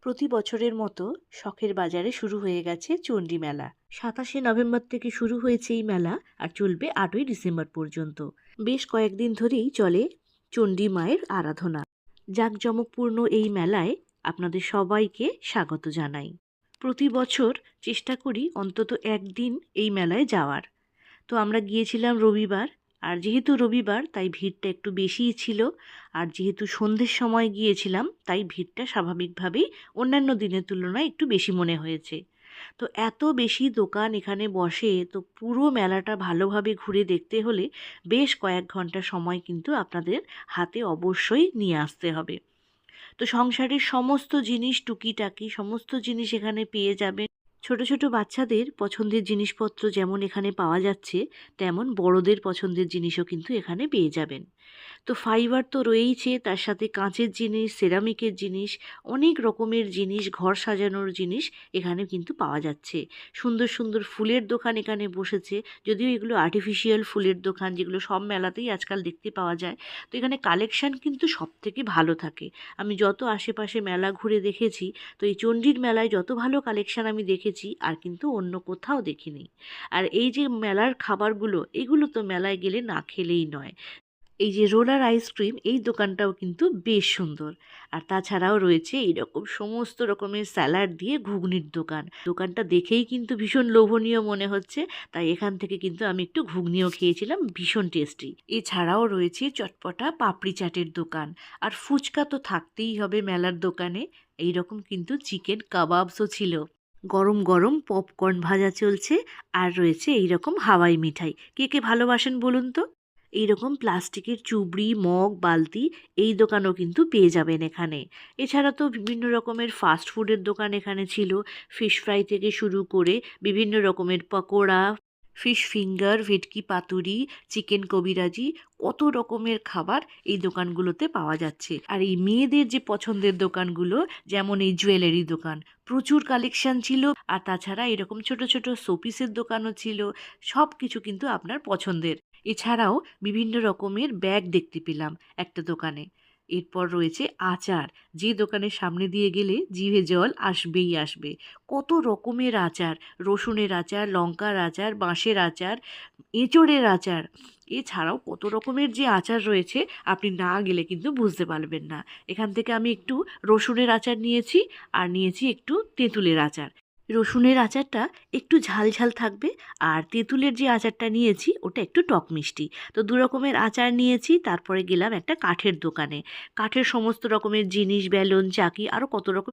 প্রতি বছরের মতো শখের বাজারে শুরু হয়ে গেছে চণ্ডী মেলা। 27শে নভেম্বর থেকে শুরু হয়েছে এই মেলা আর চলবে 8ই ডিসেম্বর পর্যন্ত। বেশ কয়েকদিন ধরেই চলে চণ্ডী মায়ের আরাধনা। জাঁকজমকপূর্ণ এই মেলায় আপনাদের সবাইকে স্বাগত জানাই। প্রতি বছর চেষ্টা করি অন্তত একদিন এই মেলায় যাওয়ার। তো আমরা গিয়েছিলাম রবিবার। আর যেহেতু রবিবার তাই ভিড়টা একটু বেশিই ছিল। আর যেহেতু সন্ধ্যের সময় গিয়েছিলাম তাই ভিড়টা স্বাভাবিকভাবেই অন্যান্য দিনের তুলনায় একটু বেশি মনে হয়েছে। তো এত বেশি দোকান এখানে বসে, তো পুরো মেলাটা ভালোভাবে ঘুরে দেখতে হলে বেশ কয়েক ঘন্টা সময় কিন্তু আপনাদের হাতে অবশ্যই নিয়ে আসতে হবে। তো সংসারের সমস্ত জিনিস, টুকিটাকি সমস্ত জিনিস এখানে পেয়ে যাবেন। ছোট ছোট বাচ্চাদের পছন্দের জিনিসপত্র যেমন এখানে পাওয়া যাচ্ছে, তেমন বড়দের পছন্দের জিনিসও কিন্তু এখানে পেয়ে যাবেন। তো ফাইবার তো রয়েইছে, তার সাথে কাঁচের জিনিস, সেরামিকের জিনিস, অনেক রকমের জিনিস, ঘর সাজানোর জিনিস এখানে কিন্তু পাওয়া যাচ্ছে। সুন্দর সুন্দর ফুলের দোকান এখানে বসেছে, যদিও এগুলো আর্টিফিশিয়াল ফুলের দোকান, যেগুলো সব মেলাতেই আজকাল দেখতে পাওয়া যায়। তো এখানে কালেকশান কিন্তু সব থেকে ভালো থাকে। আমি যত আশেপাশে মেলা ঘুরে দেখেছি, তো এই চণ্ডীর মেলায় যত ভালো কালেকশান আমি দেখেছি আর কিন্তু অন্য কোথাও দেখিনি। আর এই যে মেলার খাবারগুলো, এগুলো তো মেলায় গেলে না খেলেই নয়। এই যে রোলার আইসক্রিম, এই দোকানটাও কিন্তু বেশ সুন্দর। আর তাছাড়াও রয়েছে এইরকম সমস্ত রকমের স্যালাড দিয়ে ঘুগনির দোকান। দোকানটা দেখেই কিন্তু ভীষণ লোভনীয় মনে হচ্ছে, তাই এখান থেকে কিন্তু আমি একটু ঘুগনিও খেয়েছিলাম, ভীষণ টেস্টি। এছাড়াও রয়েছে চটপটা পাপড়ি চাটের দোকান। আর ফুচকা তো থাকতেই হবে মেলার দোকানে। এইরকম কিন্তু চিকেন কাবাবসও ছিল। গরম গরম পপকর্ন ভাজা চলছে। আর রয়েছে এইরকম হাওয়াই মিঠাই। কে কে ভালোবাসেন বলুন তো? এইরকম প্লাস্টিকের চুবড়ি, মগ, বালতি, এই দোকানও কিন্তু পেয়ে যাবেন এখানে। এছাড়া তো বিভিন্ন রকমের ফাস্ট ফুডের দোকান এখানে ছিল। ফিশ ফ্রাই থেকে শুরু করে বিভিন্ন রকমের পকোড়া, ফিশ ফিঙ্গার, ভেটকি পাতুরি, চিকেন কবিরাজি, কত রকমের খাবার এই দোকানগুলোতে পাওয়া যাচ্ছে। আর এই মেয়েদের যে পছন্দের দোকানগুলো, যেমন এই জুয়েলারি দোকান, প্রচুর কালেকশন ছিল। আর তাছাড়া এরকম ছোট ছোট শোপিসের দোকানও ছিল। সব কিছু কিন্তু আপনার পছন্দের। এছাড়াও বিভিন্ন রকমের ব্যাগ দেখতে পেলাম একটা দোকানে। এরপর রয়েছে আচার, যে দোকানের সামনে দিয়ে গেলে জিভে জল আসবেই আসবে। কত রকমের আচার, রসুনের আচার, লঙ্কার আচার, বাঁশের আচার, এঁচোড়ের আচার, এছাড়াও কত রকমের যে আচার রয়েছে, আপনি না গেলে কিন্তু বুঝতে পারবেন না। এখান থেকে আমি একটু রসুনের আচার নিয়েছি, আর নিয়েছি একটু তেঁতুলের আচার। রসুনের আচারটা একটু ঝাল ঝাল থাকবে, আর তেঁতুলের যে আচারটা নিয়েছি ওটা একটু টক মিষ্টি। তো দু রকমের আচার নিয়েছি। তারপরে গেলাম একটা কাঠের দোকানে। কাঠের সমস্ত রকমের জিনিস, বেলুন, চাকি, আরও কত রকম